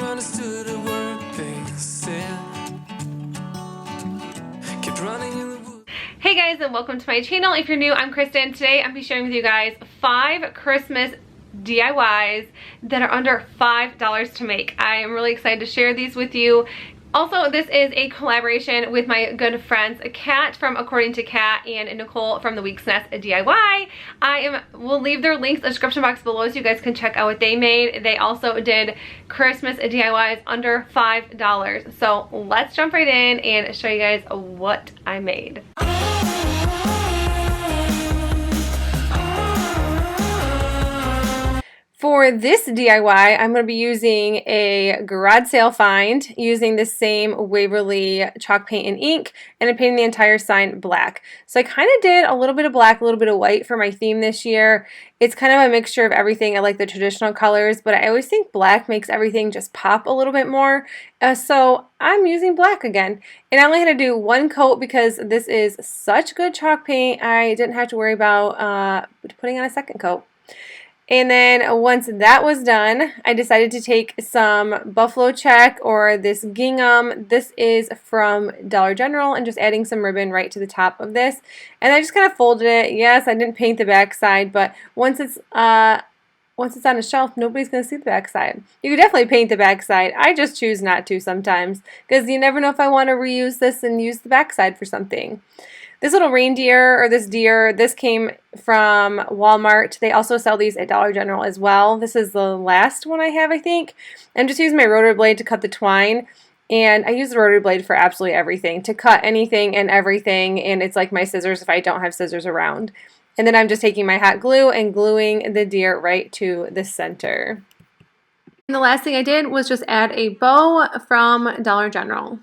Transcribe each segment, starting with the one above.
understood a word they said. Kept running in the woods. Hey guys, and welcome to my channel. If you're new, I'm Kristen. Today I'm be sharing with you guys 5 Christmas DIYs that are under $5 to make. I am really excited to share these with you. Also, this is a collaboration with my good friends Kat from According to Kat and Nicole from the Week's Nest DIY. Will leave their links in the description box below so you guys can check out what they made. They also did Christmas DIYs under $5. So let's jump right in and show you guys what I made. For this DIY, I'm going to be using a garage sale find using the same Waverly chalk paint and ink, and I'm painting the entire sign black. So I kind of did a little bit of black, a little bit of white for my theme this year. It's kind of a mixture of everything. I like the traditional colors, but I always think black makes everything just pop a little bit more. So I'm using black again. And I only had to do 1 coat because this is such good chalk paint. I didn't have to worry about putting on a second coat. And then once that was done, I decided to take some buffalo check or this gingham. This is from Dollar General, and just adding some ribbon right to the top of this. And I just kind of folded it. Yes, I didn't paint the back side, but once it's on a shelf, nobody's going to see the back side. You could definitely paint the back side. I just choose not to sometimes because you never know if I want to reuse this and use the back side for something. This little reindeer, or this deer, this came from Walmart. They also sell these at Dollar General as well. This is the last one I have, I think. I'm just using my rotary blade to cut the twine. And I use the rotary blade for absolutely everything, to cut anything and everything. And it's like my scissors if I don't have scissors around. And then I'm just taking my hot glue and gluing the deer right to the center. And the last thing I did was just add a bow from Dollar General.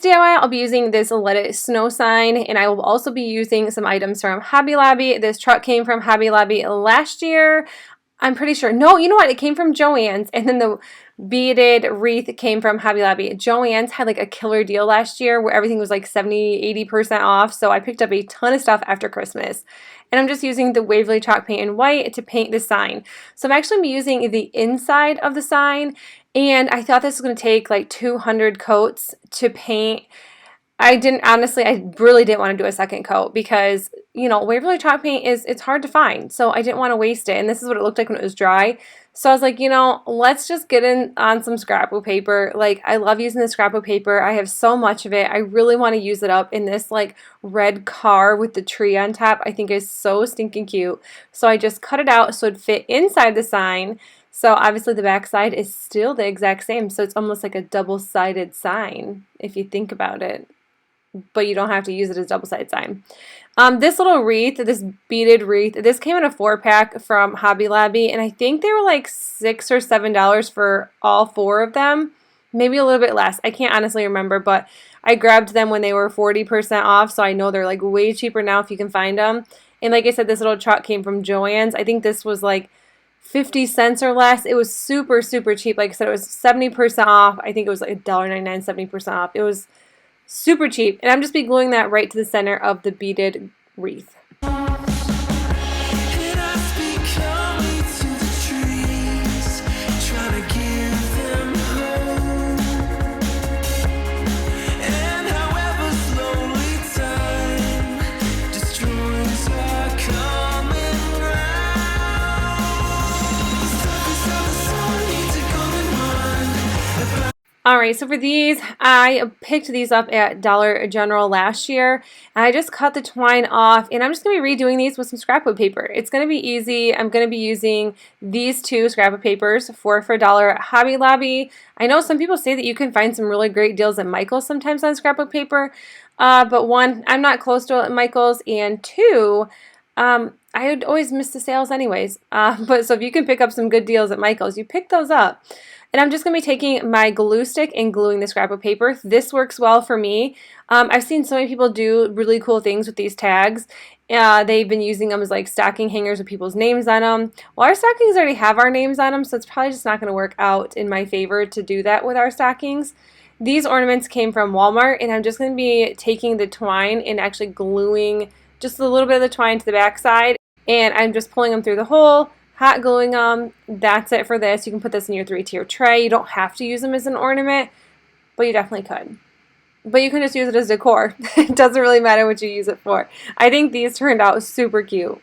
DIY, I'll be using this Let It Snow sign, and I will also be using some items from Hobby Lobby. This truck came from Hobby Lobby last year. I'm pretty sure. No, you know what? It came from Joann's, and then the beaded wreath came from Hobby Lobby. Joann's had like a killer deal last year where everything was like 70–80% off, so I picked up a ton of stuff after Christmas. And I'm just using the Waverly chalk paint in white to paint the sign. So I'm actually using the inside of the sign, and I thought this was going to take like 200 coats to paint. I really didn't want to do a second coat because, you know, Waverly chalk paint it's hard to find. So I didn't want to waste it. And this is what it looked like when it was dry. So I was like, you know, let's just get in on some scrapbook paper. Like, I love using the scrapbook paper. I have so much of it. I really want to use it up in this like red car with the tree on top. I think is so stinking cute. So I just cut it out so it'd fit inside the sign. So obviously the back side is still the exact same. So it's almost like a double-sided sign if you think about it. But you don't have to use it as a double-sided sign. This little wreath, this beaded wreath, this came in a 4-pack from Hobby Lobby, and I think they were like $6 or $7 for all 4 of them. Maybe a little bit less. I can't honestly remember, but I grabbed them when they were 40% off, so I know they're like way cheaper now if you can find them. And like I said, this little truck came from Joann's. I think this was like 50 cents or less. It was super, super cheap. Like I said, it was 70% off. I think it was like $1.99, 70% off. It was super cheap. And I'm just be gluing that right to the center of the beaded wreath. Alright, so for these, I picked these up at Dollar General last year, and I just cut the twine off, and I'm just going to be redoing these with some scrapbook paper. It's going to be easy. I'm going to be using these two scrapbook papers, 4 for $1 at Hobby Lobby. I know some people say that you can find some really great deals at Michael's sometimes on scrapbook paper, but one, I'm not close to it at Michael's, and two, I would always miss the sales anyways. But so if you can pick up some good deals at Michael's, you pick those up. And I'm just going to be taking my glue stick and gluing the scrapbook paper. This works well for me. I've seen so many people do really cool things with these tags. They've been using them as like stocking hangers with people's names on them. Well, our stockings already have our names on them, so it's probably just not going to work out in my favor to do that with our stockings. These ornaments came from Walmart, and I'm just going to be taking the twine and actually gluing just a little bit of the twine to the back side. And I'm just pulling them through the hole, hot gluing them. That's it for this. You can put this in your 3-tier tray. You don't have to use them as an ornament, but you definitely could. But you can just use it as decor. It doesn't really matter what you use it for. I think these turned out super cute.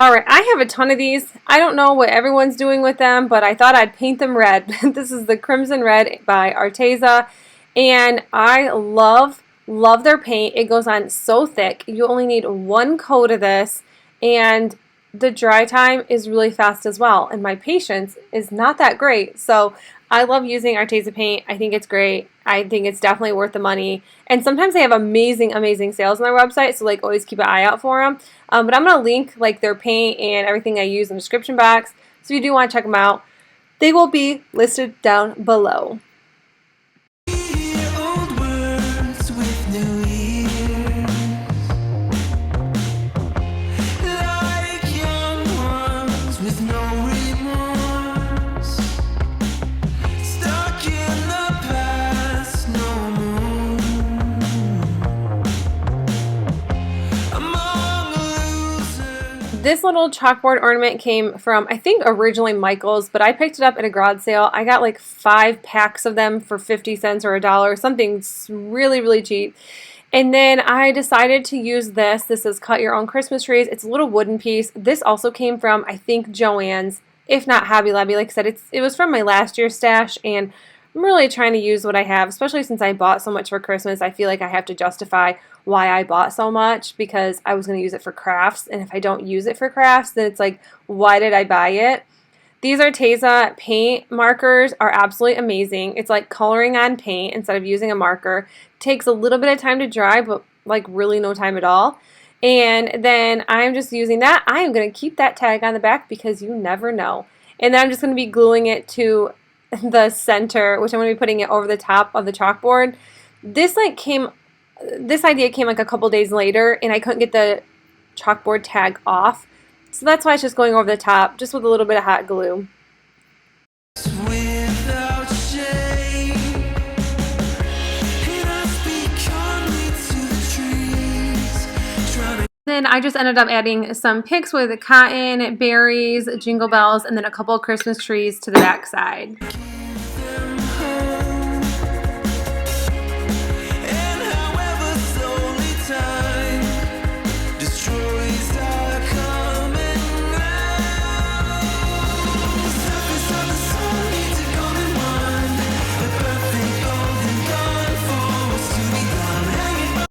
Alright, I have a ton of these. I don't know what everyone's doing with them, but I thought I'd paint them red. This is the Crimson Red by Arteza, and I love their paint. It goes on so thick. You only need one coat of this, and the dry time is really fast as well, and my patience is not that great. So I love using Arteza paint. I think it's great. I think it's definitely worth the money. And sometimes they have amazing, amazing sales on their website, so like always keep an eye out for them. But I'm going to link like their paint and everything I use in the description box. So if you do want to check them out, they will be listed down below. This little chalkboard ornament came from, I think, originally Michael's, but I picked it up at a garage sale. I got like 5 packs of them for 50 cents or $1, something really, really cheap. And then I decided to use this. This is Cut Your Own Christmas Trees. It's a little wooden piece. This also came from, I think, Joann's, if not Hobby Lobby. Like I said, it was from my last year's stash, and I'm really trying to use what I have, especially since I bought so much for Christmas. I feel like I have to justify why I bought so much because I was going to use it for crafts, and if I don't use it for crafts, then it's like, why did I buy it? These Arteza paint markers are absolutely amazing. It's like coloring on paint instead of using a marker. It takes a little bit of time to dry, but like really no time at all. And then I'm just using that. I am going to keep that tag on the back because you never know. And then I'm just going to be gluing it to the center, which I'm going to be putting it over the top of the chalkboard. This idea came like a couple days later, and I couldn't get the chalkboard tag off. So that's why it's just going over the top, just with a little bit of hot glue. Then I just ended up adding some picks with cotton, berries, jingle bells, and then a couple of Christmas trees to the back side.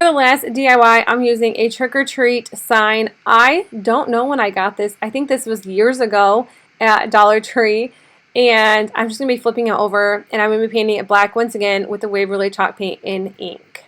For the last DIY, I'm using a trick-or-treat sign. I don't know when I got this. I think this was years ago at Dollar Tree. And I'm just going to be flipping it over, and I'm going to be painting it black once again with the Waverly chalk paint in ink.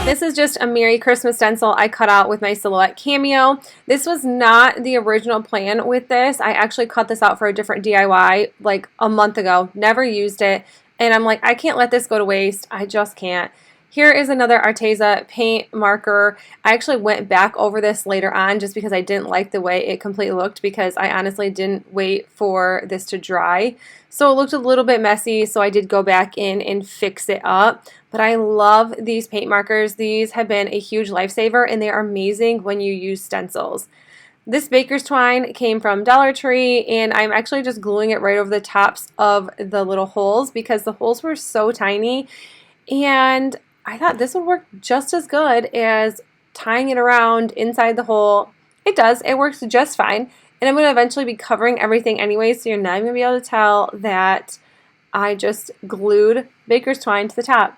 This is just a Merry Christmas stencil I cut out with my Silhouette Cameo. This was not the original plan with this. I actually cut this out for a different DIY like a month ago. Never used it. And I'm like, I can't let this go to waste. I just can't. Here is another Arteza paint marker. I actually went back over this later on just because I didn't like the way it completely looked, because I honestly didn't wait for this to dry. So it looked a little bit messy, so I did go back in and fix it up. But I love these paint markers. These have been a huge lifesaver, and they are amazing when you use stencils. This baker's twine came from Dollar Tree, and I'm actually just gluing it right over the tops of the little holes because the holes were so tiny, and I thought this would work just as good as tying it around inside the hole. It does. It works just fine. And I'm going to eventually be covering everything anyway, so you're not even going to be able to tell that I just glued baker's twine to the top.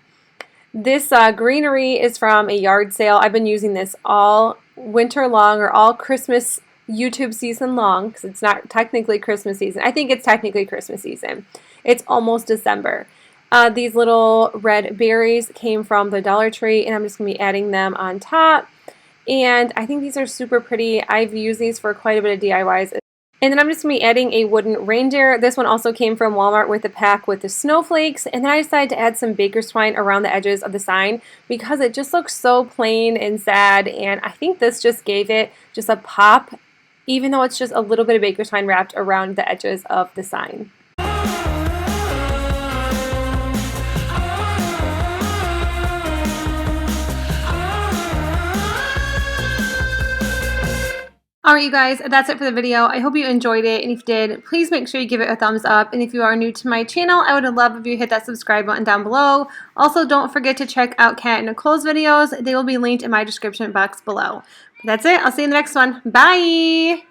This greenery is from a yard sale. I've been using this all winter long, or all Christmas YouTube season long, because it's not technically Christmas season. I think it's technically Christmas season. It's almost December. These little red berries came from the Dollar Tree, and I'm just going to be adding them on top. And I think these are super pretty. I've used these for quite a bit of DIYs. And then I'm just going to be adding a wooden reindeer. This one also came from Walmart with the pack with the snowflakes. And then I decided to add some baker's twine around the edges of the sign because it just looks so plain and sad. And I think this just gave it just a pop, even though it's just a little bit of baker's twine wrapped around the edges of the sign. Alright you guys, that's it for the video. I hope you enjoyed it, and if you did, please make sure you give it a thumbs up. And if you are new to my channel, I would love if you hit that subscribe button down below. Also, don't forget to check out Kat and Nicoles videos. They will be linked in my description box below. But that's it. I'll see you in the next one. Bye!